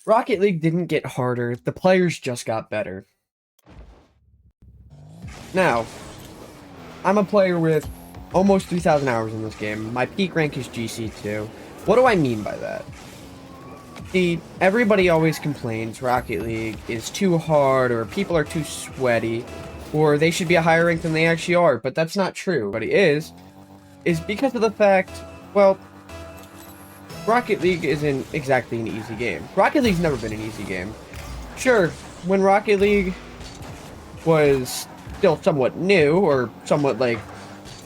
Rocket League didn't get harder, the players just got better. Now, I'm a player with almost 3,000 hours in this game. My peak rank is GC2. What do I mean by that? See, everybody always complains Rocket League is too hard, or people are too sweaty, or they should be a higher rank than they actually are, but that's not true. What it is because of the fact, well, Rocket League isn't exactly an easy game. Rocket League's never been an easy game. Sure, when Rocket League was still somewhat new, or somewhat, like,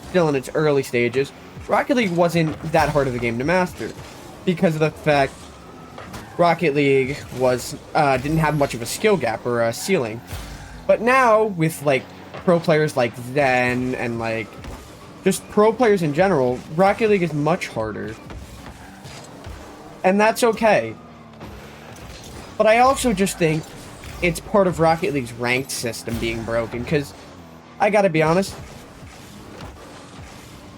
still in its early stages, Rocket League wasn't that hard of a game to master, because of the fact Rocket League was, didn't have much of a skill gap, or a ceiling. But now, with, like, pro players like Zen, and, like, just pro players in general, Rocket League is much harder. And that's okay. But I also just think it's part of Rocket League's ranked system being broken, because I gotta be honest,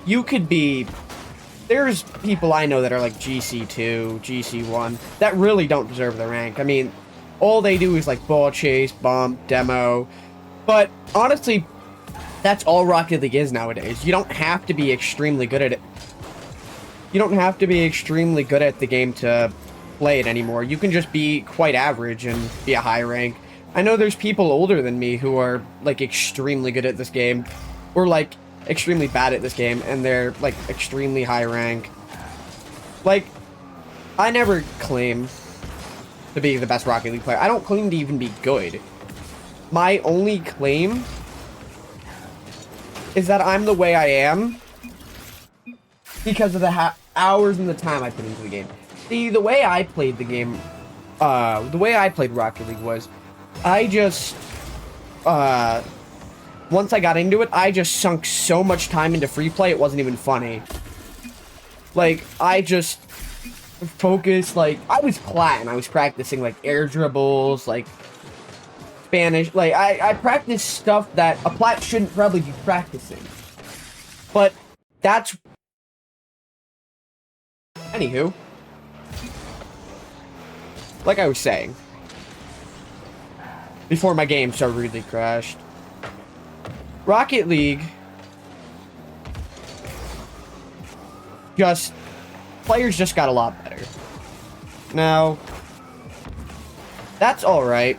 you could be... There's people I know that are like GC2, GC1, that really don't deserve the rank. I mean, all they do is like ball chase, bump, demo, but honestly, that's all Rocket League is nowadays. You don't have to be extremely good at it. You don't have to be extremely good at the game to play it anymore. You can just be quite average and be a high rank. I know there's people older than me who are, like, extremely good at this game, or, like, extremely bad at this game, and they're, like, extremely high rank. Like, I never claim to be the best Rocket League player. I don't claim to even be good. My only claim is that I'm the way I am because of the hours and the time I put into the game. See, the way I played the game, the way I played Rocket League was, I just, once I got into it, I just sunk so much time into free play, it wasn't even funny. Like, I just focused, like, I was platin', I was practicing, like, air dribbles, like, Spanish, like, I practiced stuff that a plat shouldn't probably be practicing. But, that's... Anywho. Like I was saying, before my game so rudely crashed, Rocket League players just got a lot better. Now, that's alright.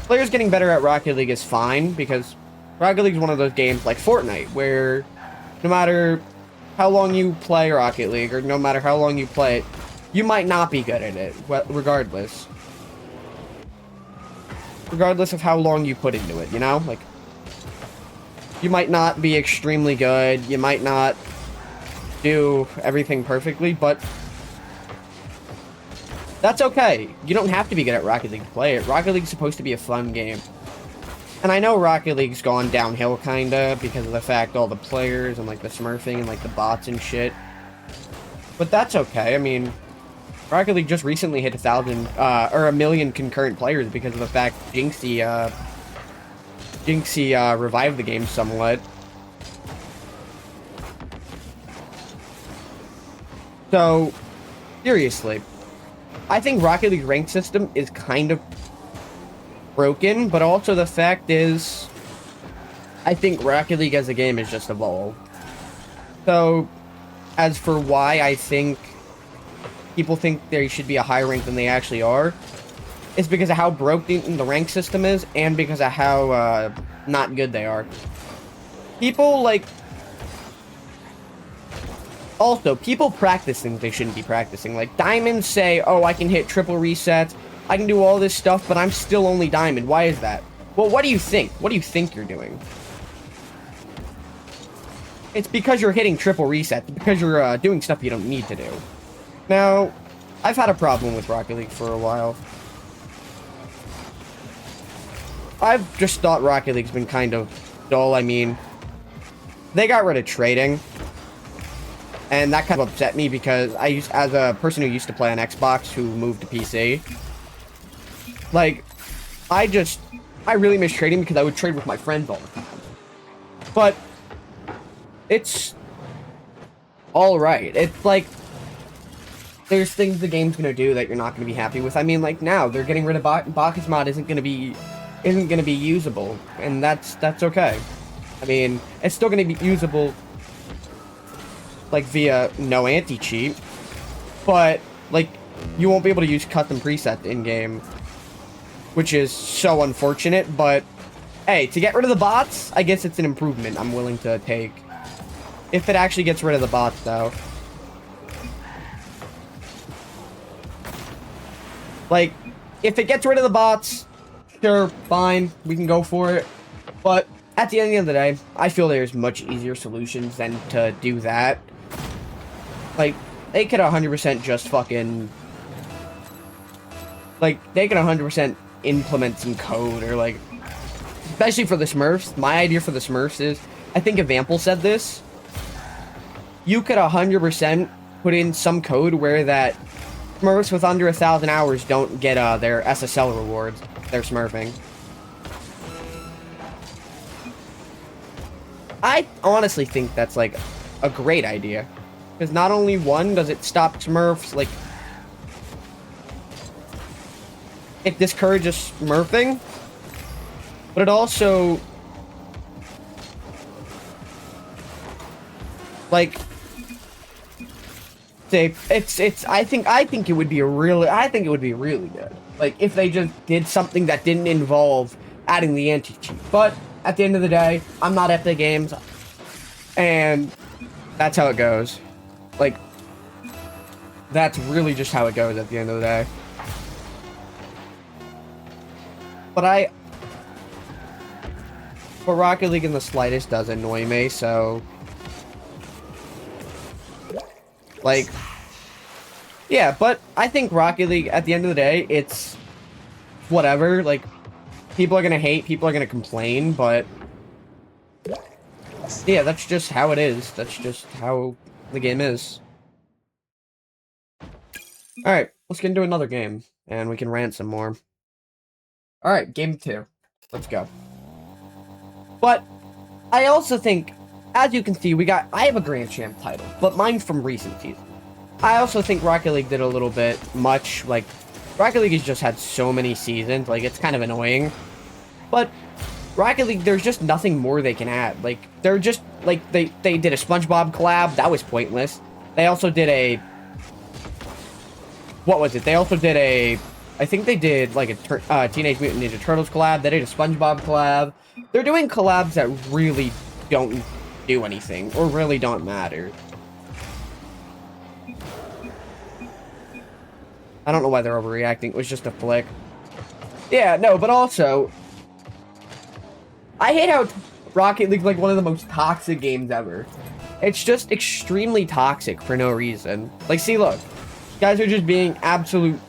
Players getting better at Rocket League is fine, because Rocket League is one of those games like Fortnite, where no matter how long you play Rocket League, or no matter how long you play it, you might not be good at it, regardless. Regardless of how long you put into it, you know? Like, you might not be extremely good, you might not do everything perfectly, but that's okay. You don't have to be good at Rocket League to play it. Rocket League's supposed to be a fun game. And I know Rocket League's gone downhill, kinda, because of the fact all the players and, like, the smurfing and, like, the bots and shit. But that's okay. I mean, Rocket League just recently hit 1,000, or 1 million concurrent players because of the fact Jinxie revived the game somewhat. So, seriously, I think Rocket League's rank system is kind of broken, but also the fact is, I think Rocket League as a game is just evolved. So, as for why I think people think they should be a higher rank than they actually are, it's because of how broken the rank system is, and because of how, not good they are. People, like... Also, people practice things they shouldn't be practicing. Like, Diamonds say, oh, I can hit triple resets, I can do all this stuff, but I'm still only Diamond. Why is that? Well, what do you think? What do you think you're doing? It's because you're hitting triple resets, because you're, doing stuff you don't need to do. Now, I've had a problem with Rocket League for a while. I've just thought Rocket League's been kind of dull. I mean, they got rid of trading, and that kind of upset me because as a person who used to play on Xbox who moved to PC, like, I really miss trading because I would trade with my friends all the time. But it's all right. It's like, there's things the game's gonna do that you're not gonna be happy with. I mean, like now they're getting rid of Bacchus mod isn't gonna be usable, and that's okay. I mean, it's still gonna be usable like via no anti-cheat, but like you won't be able to use custom preset in game, which is so unfortunate. But hey, to get rid of the bots, I guess it's an improvement I'm willing to take. If it actually gets rid of the bots, though. Like, if it gets rid of the bots, sure, fine, we can go for it. But at the end of the day, I feel there's much easier solutions than to do that. Like, they could 100% just fucking... Like, they could 100% implement some code, or like... Especially for the Smurfs. My idea for the Smurfs is... I think Evample said this. You could 100% put in some code where that... Smurfs with under 1,000 hours don't get their SSL rewards. They're smurfing. I honestly think that's like a great idea. Because not only one, does it stop Smurfs, like... It discourages smurfing. But it also... Like... I think it would be really good. Like, if they just did something that didn't involve adding the anti-cheat. But, at the end of the day, I'm not Epic Games. And that's how it goes. Like, that's really just how it goes at the end of the day. But Rocket League in the slightest does annoy me, so... Like, yeah, but I think Rocket League, at the end of the day, it's whatever. Like, people are gonna hate, people are gonna complain, but yeah, that's just how it is. That's just how the game is. Alright, let's get into another game, and we can rant some more. Alright, game 2. Let's go. But I also think... As you can see, I have a Grand Champ title, but mine's from recent seasons. I also think Rocket League did a little bit much. Like, Rocket League has just had so many seasons, like, it's kind of annoying. But Rocket League, there's just nothing more they can add. Like, they're just, like, they did a SpongeBob collab, that was pointless. They also did a... What was it? They also did a... I think they did, like, a Teenage Mutant Ninja Turtles collab, they did a SpongeBob collab. They're doing collabs that really don't do anything, or really don't matter. I don't know why they're overreacting, it was just a flick. Yeah, no, but also... I hate how Rocket League's like one of the most toxic games ever. It's just extremely toxic for no reason. Like, see, look. Guys are just being absolute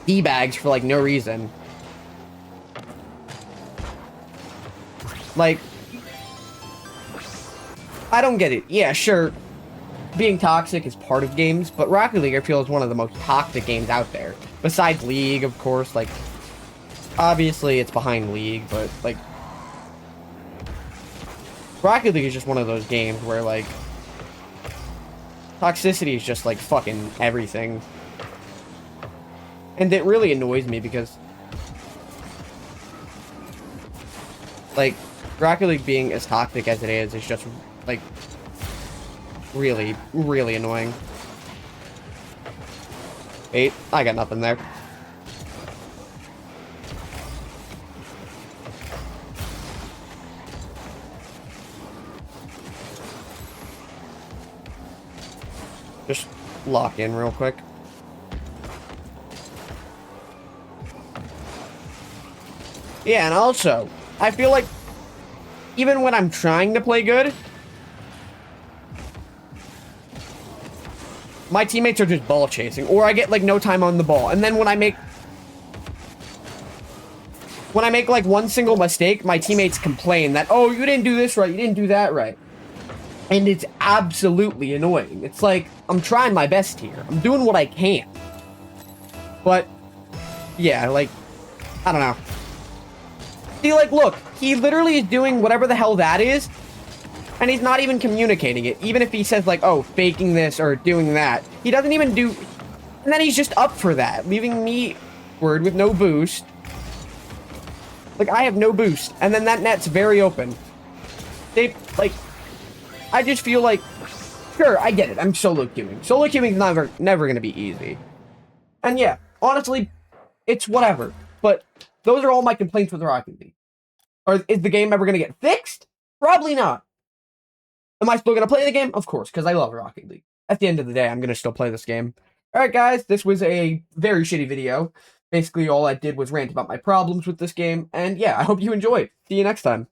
D-bags for, like, no reason. Like... I don't get it. Yeah, sure, being toxic is part of games, but Rocket League, I feel, is one of the most toxic games out there. Besides League, of course, like, obviously it's behind League, but, like, Rocket League is just one of those games where, like, toxicity is just, like, fucking everything. And it really annoys me because, like, Rocket League being as toxic as it is just... Like, really, really annoying. Wait, I got nothing there. Just lock in real quick. Yeah, and also, I feel like even when I'm trying to play good, my teammates are just ball chasing, or I get, like, no time on the ball. And then when I make, like, one single mistake, my teammates complain that, oh, you didn't do this right, you didn't do that right. And it's absolutely annoying. It's like, I'm trying my best here. I'm doing what I can. But, yeah, like, I don't know. See, like, look, he literally is doing whatever the hell that is, and he's not even communicating it. Even if he says, like, oh, faking this or doing that. He doesn't even do... And then he's just up for that, leaving me word with no boost. Like, I have no boost. And then that net's very open. They, like, I just feel like, sure, I get it. I'm solo queuing. Solo queuing is never going to be easy. And yeah, honestly, it's whatever. But those are all my complaints with Rocket League. Or is the game ever going to get fixed? Probably not. Am I still going to play the game? Of course, because I love Rocket League. At the end of the day, I'm going to still play this game. Alright guys, this was a very shitty video. Basically, all I did was rant about my problems with this game. And yeah, I hope you enjoyed. See you next time.